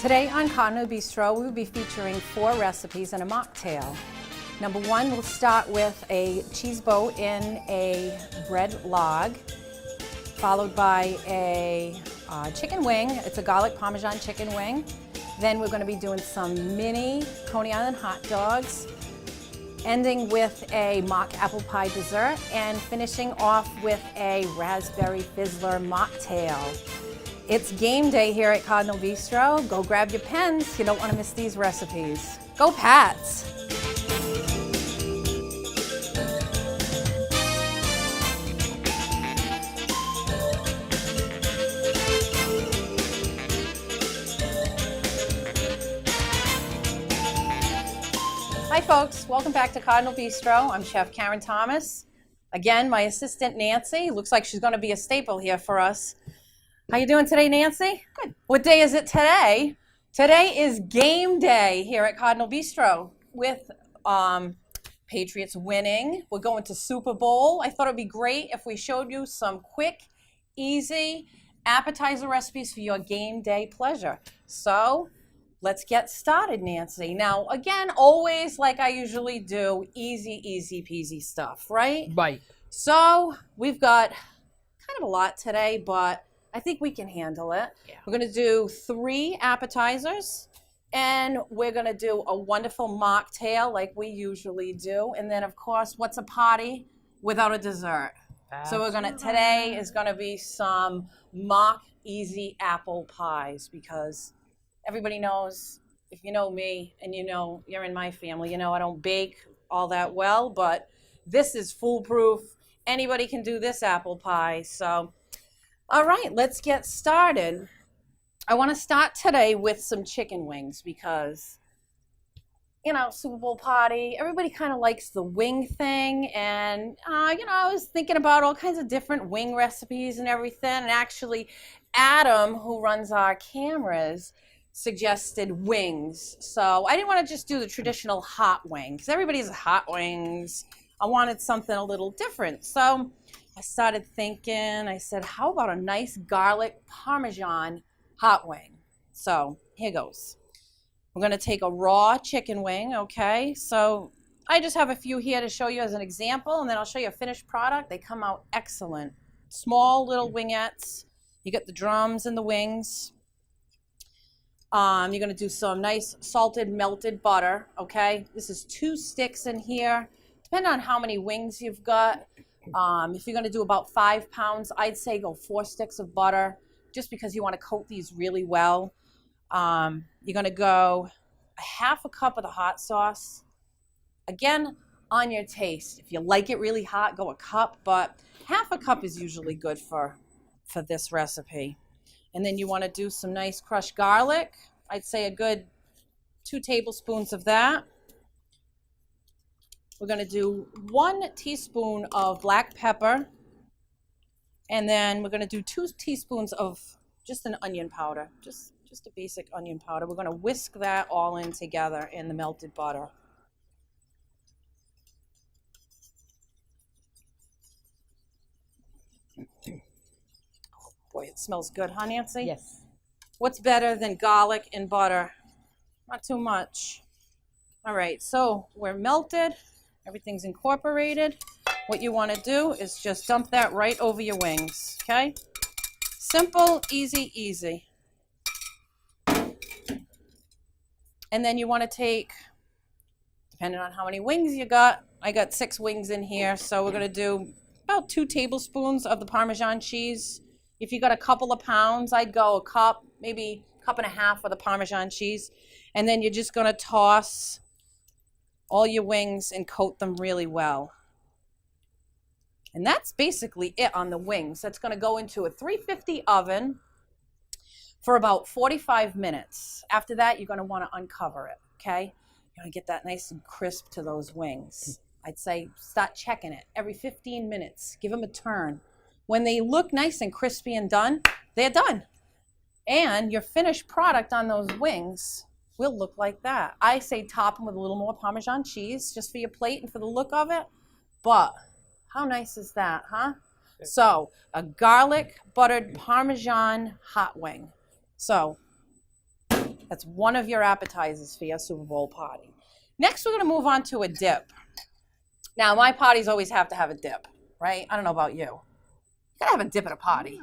Today on Cardinal Bistro, we will be featuring 4 recipes and a mocktail. Number 1, we'll start with a cheese boat in a bread log, followed by a chicken wing. It's a garlic Parmesan chicken wing. Then we're going to be doing some mini Coney Island hot dogs, ending with a mock apple pie dessert, and finishing off with a raspberry fizzler mocktail. It's game day here at Cardinal Bistro. Go grab your pens. You don't want to miss these recipes. Go Pats! Hi folks, welcome back to Cardinal Bistro. I'm Chef Karen Thomas. Again, my assistant Nancy. Looks like she's going to be a staple here for us. How you doing today, Nancy? Good. What day is it today? Today is game day here at Cardinal Bistro with Patriots winning. We're going to Super Bowl. I thought it'd be great if we showed you some quick, easy appetizer recipes for your game day pleasure. So let's get started, Nancy. Now, again, always like I usually do, easy peasy stuff, right? Right. So we've got kind of a lot today, but I think we can handle it. Yeah. We're going to do 3 appetizers, and we're going to do a wonderful mocktail like we usually do. And then, of course, what's a party without a dessert? So we're going to, today is going to be some mock easy apple pies, because everybody knows, if you know me and you know you're in my family, you know I don't bake all that well, but this is foolproof. Anybody can do this apple pie. So all right, let's get started. I want to start today with some chicken wings because, you know, Super Bowl party, everybody kind of likes the wing thing. And, you know, I was thinking about all kinds of different wing recipes and everything. And actually, Adam, who runs our cameras, suggested wings. So I didn't want to just do the traditional hot wing because everybody's hot wings. I wanted something a little different. So I started thinking, I said, how about a nice garlic Parmesan hot wing? So here goes. We're going to take a raw chicken wing, okay? So I just have a few here to show you as an example, and then I'll show you a finished product. They come out excellent. Small little wingettes. You get the drums and the wings. You're going to do some nice salted melted butter, okay? This is 2 sticks in here. Depending on how many wings you've got. If you're going to do about 5 pounds, I'd say go 4 sticks of butter, just because you want to coat these really well. You're going to go a half a cup of the hot sauce. Again, on your taste. If you like it really hot, go a cup, but half a cup is usually good for this recipe. And then you want to do some nice crushed garlic. I'd say a good 2 tablespoons of that. We're going to do 1 teaspoon of black pepper, and then we're going to do 2 teaspoons of just an onion powder, just a basic onion powder. We're going to whisk that all in together in the melted butter. Oh boy, it smells good, huh, Nancy? Yes. What's better than garlic and butter? Not too much. All right, so we're melted. Everything's incorporated. What you want to do is just dump that right over your wings, okay? Simple, easy. And then you want to take, depending on how many wings you got, I got 6 wings in here, so we're going to do about 2 tablespoons of the Parmesan cheese. If you got a couple of pounds, I'd go a cup, maybe a cup and a half of the Parmesan cheese. And then you're just going to toss all your wings and coat them really well. And that's basically it on the wings. That's going to go into a 350 oven for about 45 minutes. After that, you're going to want to uncover it, okay? You're going to get that nice and crisp to those wings. I'd say start checking it every 15 minutes. Give them a turn. When they look nice and crispy and done, they're done. And your finished product on those wings will look like that. I say top them with a little more Parmesan cheese just for your plate and for the look of it. But how nice is that, huh? So a garlic buttered Parmesan hot wing. So That's one of your appetizers for your Super Bowl party. Next, we're going to move on to a dip. Now, my parties always have to have a dip, right? I don't know about you. You got to have a dip at a party.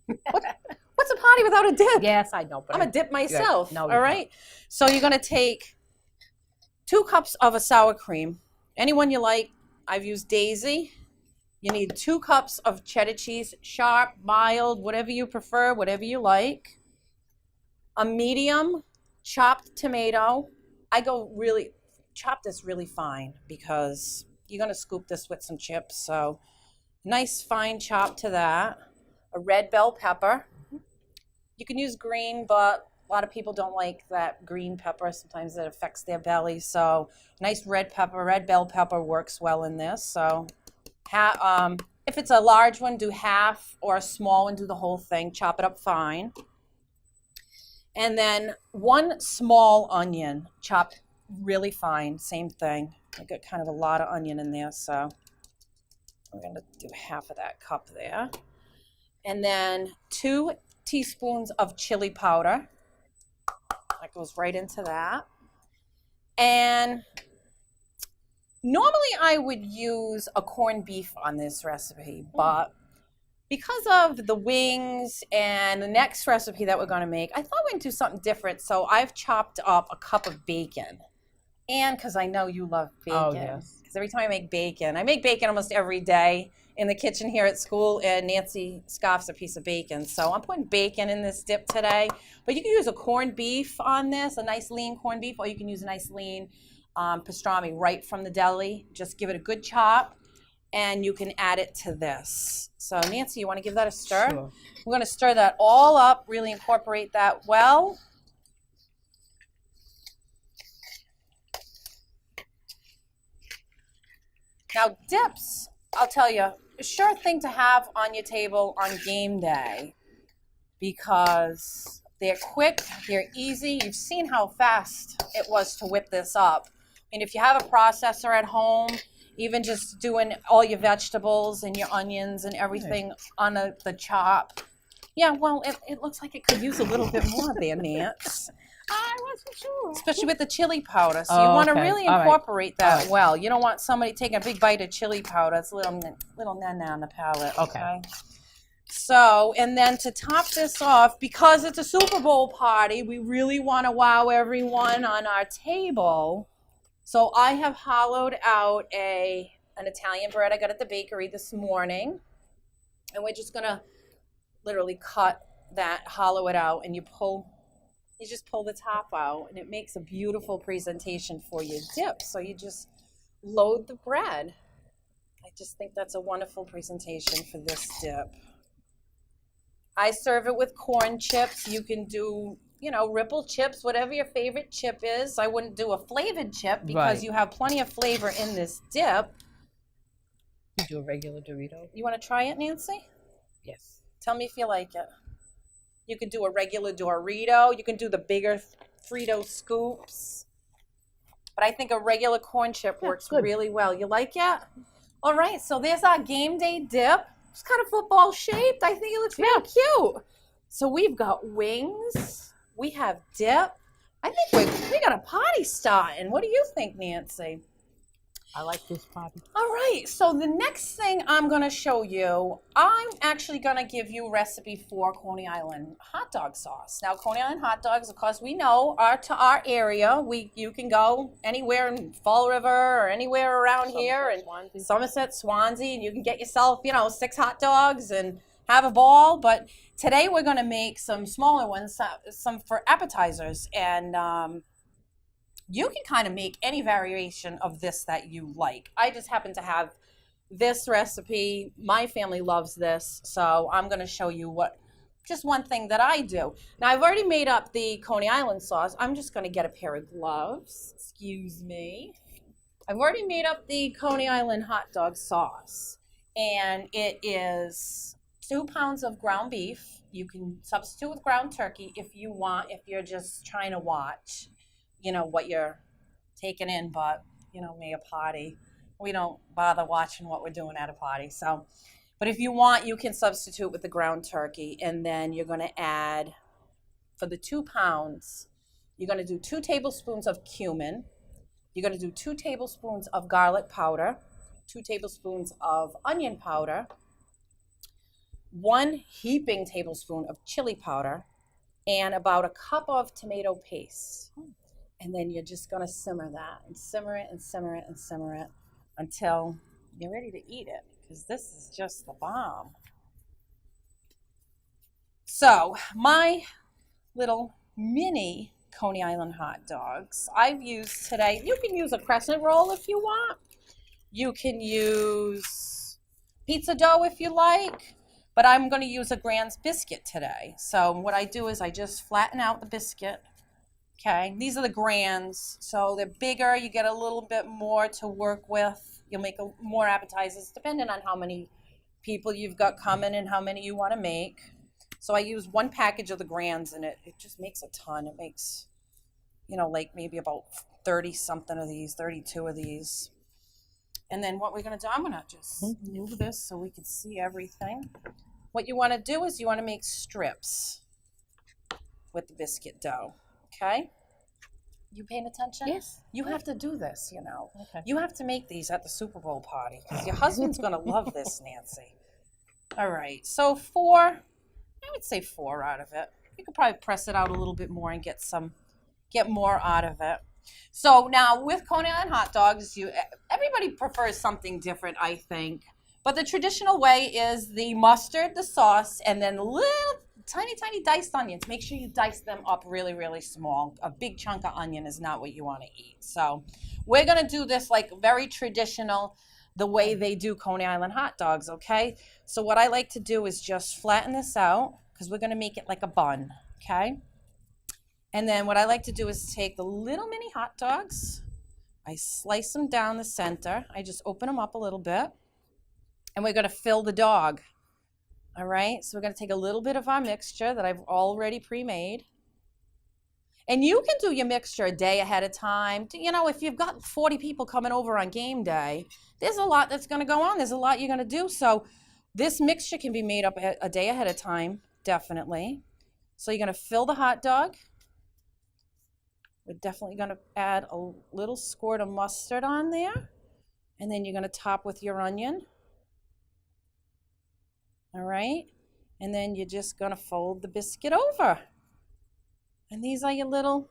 What's a party without a dip? Yes, I know. But I'm a dip myself, no, all right? So you're going to take 2 cups of a sour cream. Anyone you like. I've used Daisy. You need 2 cups of cheddar cheese, sharp, mild, whatever you prefer, whatever you like. A medium chopped tomato. I go really, chop this really fine because you're going to scoop this with some chips. So nice fine chop to that. A red bell pepper. You can use green, but a lot of people don't like that green pepper. Sometimes it affects their belly. So nice red pepper, red bell pepper works well in this. So if it's a large one, do half, or a small one, do the whole thing. Chop it up fine. And then 1 small onion, chopped really fine, same thing. I got kind of a lot of onion in there, so we're going to do half of that cup there. And then 2 teaspoons of chili powder. That goes right into that. And normally I would use a corned beef on this recipe, but because of the wings and the next recipe that we're going to make, I thought we'd do something different. So I've chopped up a cup of bacon. And because I know you love bacon. Oh, yes. Because every time I make bacon almost every day in the kitchen here at school, and Nancy scoffs a piece of bacon. So I'm putting bacon in this dip today. But you can use a corned beef on this, a nice lean corned beef, or you can use a nice lean pastrami right from the deli. Just give it a good chop, and you can add it to this. So Nancy, you want to give that a stir? Sure. We're going to stir that all up, really incorporate that well. Now dips, I'll tell you, a sure thing to have on your table on game day because they're quick, they're easy. You've seen how fast it was to whip this up. And if you have a processor at home, even just doing all your vegetables and your onions and everything on the chop. Yeah, well, it looks like it could use a little bit more there, Nance. I wasn't sure. Especially with the chili powder. So you want to really incorporate that well. You don't want somebody taking a big bite of chili powder. It's a little na-na on the palate. Okay. So, and then to top this off, because it's a Super Bowl party, we really want to wow everyone on our table. So I have hollowed out an Italian bread I got at the bakery this morning. And we're just going to literally cut that, hollow it out, and you just pull the top out, and it makes a beautiful presentation for your dip. So you just load the bread. I just think that's a wonderful presentation for this dip. I serve it with corn chips. You can do, ripple chips, whatever your favorite chip is. I wouldn't do a flavored chip because you have plenty of flavor in this dip. You do a regular Dorito? You want to try it, Nancy? Yes. Tell me if you like it. You can do a regular Dorito. You can do the bigger Frito scoops. But I think a regular corn chip works really well. You like it? All right, so there's our game day dip. It's kind of football shaped. I think it looks really cute. So we've got wings. We have dip. I think we got a party starting. What do you think, Nancy? I like this party. All right, so the next thing I'm going to show you, I'm actually going to give you a recipe for Coney Island hot dog sauce. Now, Coney Island hot dogs, of course, we know are to our area. You can go anywhere in Fall River or anywhere around here, and Somerset, Swansea, and you can get yourself, 6 hot dogs and have a ball. But today we're going to make some smaller ones, some for appetizers, and you can kind of make any variation of this that you like. I just happen to have this recipe. My family loves this, so I'm going to show you just one thing that I do. Now, I've already made up the Coney Island sauce. I'm just going to get a pair of gloves. Excuse me. I've already made up the Coney Island hot dog sauce, and it is 2 pounds of ground beef. You can substitute with ground turkey if you want, if you're just trying to watch what you're taking in, but me, a party, we don't bother watching what we're doing at a party. So, but if you want, you can substitute with the ground turkey, and then you're going to add for the 2 pounds, you're going to do 2 tablespoons of cumin. You're going to do 2 tablespoons of garlic powder, 2 tablespoons of onion powder, 1 heaping tablespoon of chili powder, and about a cup of tomato paste. And then you're just going to simmer that and simmer it and simmer it and simmer it until you're ready to eat it, because this is just the bomb. So my little mini Coney Island hot dogs I've used today. You can use a crescent roll if you want. You can use pizza dough if you like, but I'm going to use a Grand's biscuit today. So what I do is I just flatten out the biscuit. Okay, these are the Grands, so they're bigger. You get a little bit more to work with. You'll make more appetizers depending on how many people you've got coming and how many you want to make. So I use 1 package of the Grands, and it just makes a ton. It makes, like maybe about 30 something of these, 32 of these. And then what we're going to do, I'm going to just move this so we can see everything. What you want to do is you want to make strips with the biscuit dough. Okay? You paying attention? Yes. You have to do this, Okay. You have to make these at the Superbowl party because your husband's going to love this, Nancy. All right. So I would say 4 out of it. You could probably press it out a little bit more and get more out of it. So now with Coney Island hot dogs, everybody prefers something different, I think. But the traditional way is the mustard, the sauce, and then little tiny, tiny diced onions. Make sure you dice them up really, really small. A big chunk of onion is not what you want to eat. So we're going to do this like very traditional, the way they do Coney Island hot dogs, okay? So what I like to do is just flatten this out because we're going to make it like a bun, okay? And then what I like to do is take the little mini hot dogs. I slice them down the center. I just open them up a little bit. And we're going to fill the dog. All right? So we're going to take a little bit of our mixture that I've already pre-made. And you can do your mixture a day ahead of time. If you've got 40 people coming over on game day, there's a lot that's going to go on. There's a lot you're going to do. So this mixture can be made up a day ahead of time, definitely. So you're going to fill the hot dog. We're definitely going to add a little squirt of mustard on there. And then you're going to top with your onion. All right? And then you're just going to fold the biscuit over. And these are your the little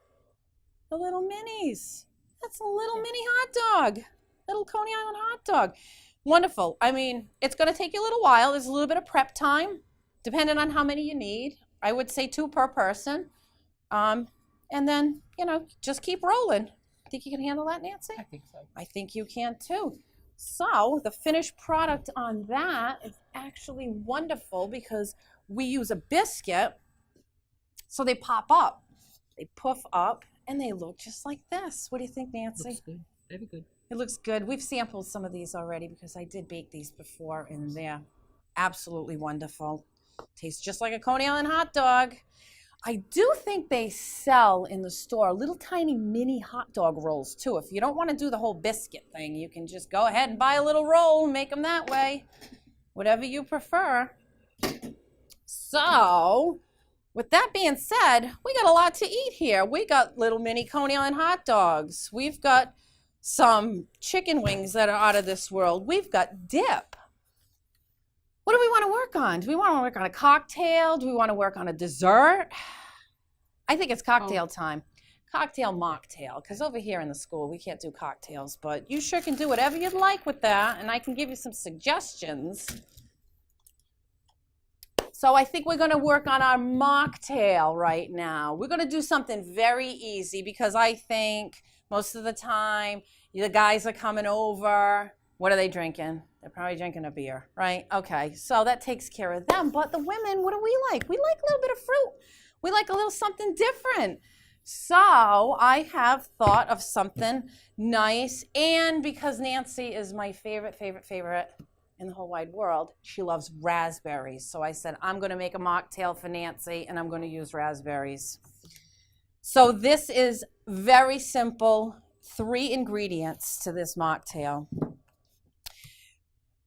minis. That's a little mini hot dog. Little Coney Island hot dog. Wonderful. I mean, it's going to take you a little while. There's a little bit of prep time, depending on how many you need. I would say 2 per person. And then, just keep rolling. Think you can handle that, Nancy? I think so. I think you can too. So the finished product on that is actually wonderful because we use a biscuit, so they pop up. They puff up, and they look just like this. What do you think, Nancy? Looks good. Very good. It looks good. We've sampled some of these already because I did bake these before, and they're absolutely wonderful. Tastes just like a Coney Island hot dog. I do think they sell in the store little tiny mini hot dog rolls too. If you don't want to do the whole biscuit thing, you can just go ahead and buy a little roll and make them that way. Whatever you prefer. So, with that being said, we got a lot to eat here. We got little mini Coney Island hot dogs. We've got some chicken wings that are out of this world. We've got dip. What do we want to work on? Do we want to work on a cocktail? Do we want to work on a dessert? I think it's cocktail time. Cocktail mocktail, because over here in the school we can't do cocktails, but you sure can do whatever you'd like with that, and I can give you some suggestions. So I think we're going to work on our mocktail right now. We're going to do something very easy because I think most of the time the guys are coming over. What are they drinking? They're probably drinking a beer, right? Okay, so that takes care of them. But the women, what do we like? We like a little bit of fruit. We like a little something different. So I have thought of something nice. And because Nancy is my favorite in the whole wide world, she loves raspberries. So I said, I'm going to make a mocktail for Nancy, and I'm going to use raspberries. So this is very simple. 3 ingredients to this mocktail.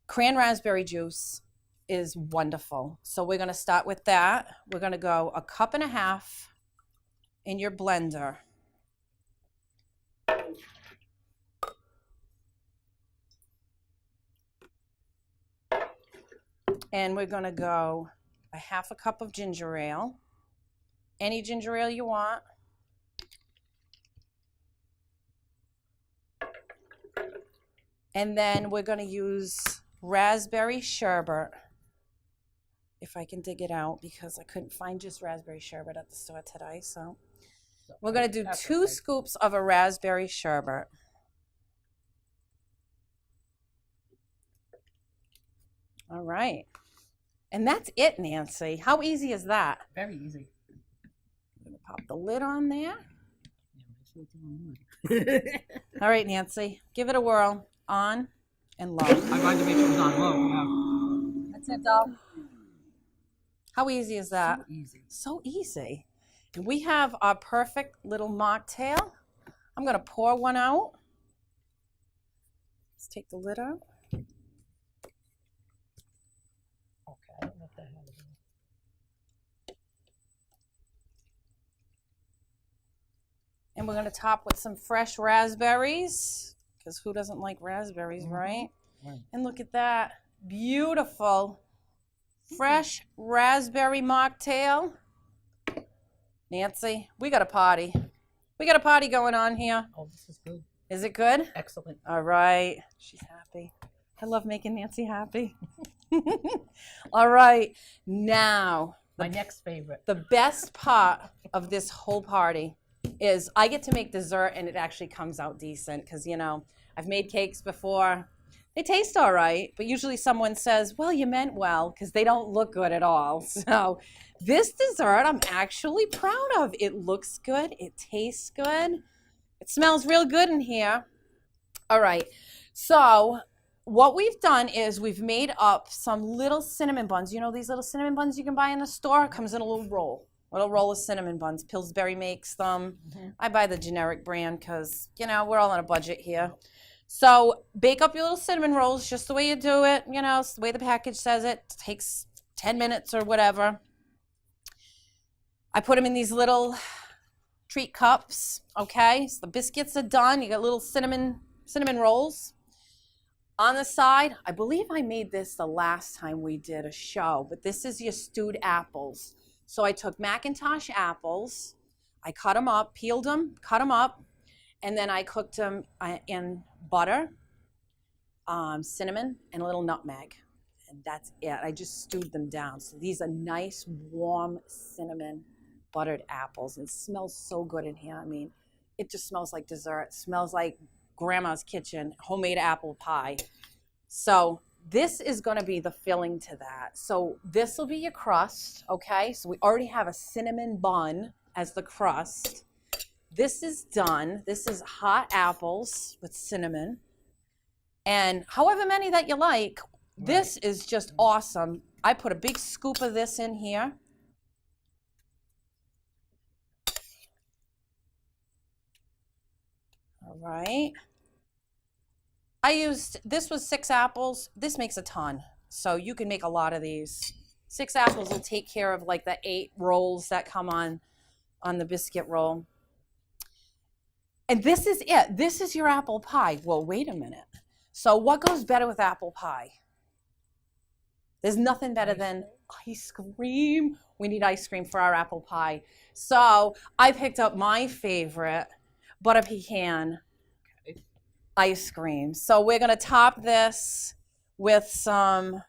Cran raspberry juice is wonderful. So we're going to start with that. We're going to go 1.5 cups in your blender. And we're going to go a half a cup of ginger ale. Any ginger ale you want. And then we're going to use raspberry sherbet. If I can dig it out, because I couldn't find just raspberry sherbet at the store today. So we're going to do 2 scoops of a raspberry sherbet. All right. And that's it, Nancy. How easy is that? Very easy. I'm going to pop the lid on there. All right, Nancy. Give it a whirl. On and low. I wanted to make sure it was on low. Yeah. That's it, doll. How easy is that? So easy. So easy. And we have our perfect little mocktail. I'm going to pour one out. Let's take the lid out. Okay, what the hell is it? And we're going to top with some fresh raspberries, because who doesn't like raspberries, right? Right. And look at that. Beautiful fresh raspberry mocktail. Nancy, we got a party. We got a party going on here. Oh, this is good. Is it good? Excellent. All right. She's happy. I love making Nancy happy. All right. Now, My next favorite. the best part of this whole party is I get to make dessert, and it actually comes out decent because, you know, I've made cakes before. They taste all right, but usually someone says, well, you meant well, because they don't look good at all. So this dessert I'm actually proud of. It looks good. It tastes good. It smells real good in here. All right. So what we've done is we've made up some little cinnamon buns. You know these little cinnamon buns you can buy in the store? It comes in a little roll of cinnamon buns. Pillsbury makes them. I buy the generic brand because, you know, we're all on a budget here. So bake up your little cinnamon rolls just the way you do it, you know, the way the package says it. It takes 10 minutes or whatever. I put them in these little treat cups, okay? So the biscuits are done. You got little cinnamon rolls. On the side, I believe I made this the last time we did a show, but this is your stewed apples. So I took Macintosh apples. I cut them up, peeled them, cut them up, and then I cooked them in butter, cinnamon, and a little nutmeg. And that's it. I just stewed them down. So these are nice, warm cinnamon buttered apples. And it smells so good in here. I mean, it just smells like dessert. It smells like grandma's kitchen, homemade apple pie. So this is going to be the filling to that. So this will be your crust, okay? So we already have a cinnamon bun as the crust. This is done. This is hot apples with cinnamon. And however many that you like, this is just awesome. I put a big scoop of this in here. All right. This was 6 apples. This makes a ton. So you can make a lot of these. 6 apples will take care of like the 8 rolls that come on the biscuit roll. And this is it. This is your apple pie. Well, wait a minute. So what goes better with apple pie? There's nothing better than ice cream. We need ice cream for our apple pie. So I picked up my favorite butter pecan ice cream. So we're going to top this with some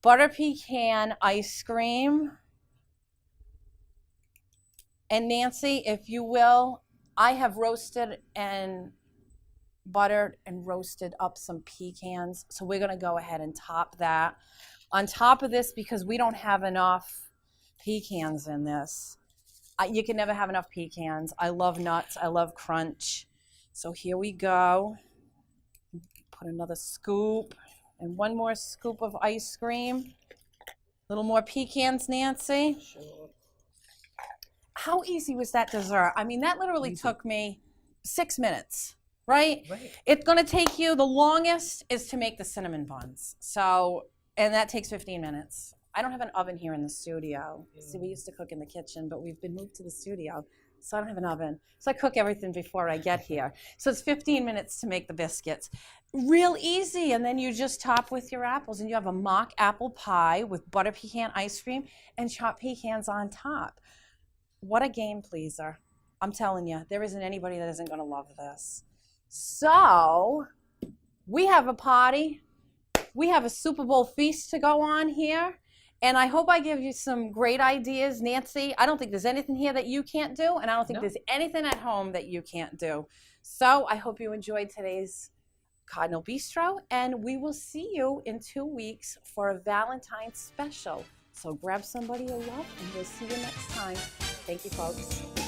butter pecan ice cream. And Nancy, if you will, I have roasted and buttered and roasted up some pecans. So we're going to go ahead and top that on top of this because we don't have enough pecans in this. You can never have enough pecans. I love nuts. I love crunch. So here we go. Put another scoop and one more scoop of ice cream. A little more pecans, Nancy. Sure. How easy was that dessert? I mean, that literally took me 6 minutes, right? It's going to take you, the longest is to make the cinnamon buns. So, and that takes 15 minutes. I don't have an oven here in the studio. See, we used to cook in the kitchen, but we've been moved to the studio. So I don't have an oven. So I cook everything before I get here. So it's 15 minutes to make the biscuits. Real easy. And then you just top with your apples, and you have a mock apple pie with butter pecan ice cream and chopped pecans on top. What a game pleaser. I'm telling you, there isn't anybody that isn't going to love this. So we have a party. We have a Super Bowl feast to go on here. And I hope I give you some great ideas, Nancy. I don't think there's anything here that you can't do, and I don't think there's anything at home that you can't do. So I hope you enjoyed today's Cardinal Bistro, and we will see you in 2 weeks for a Valentine's special. So grab somebody you love, and we'll see you next time. Thank you, folks.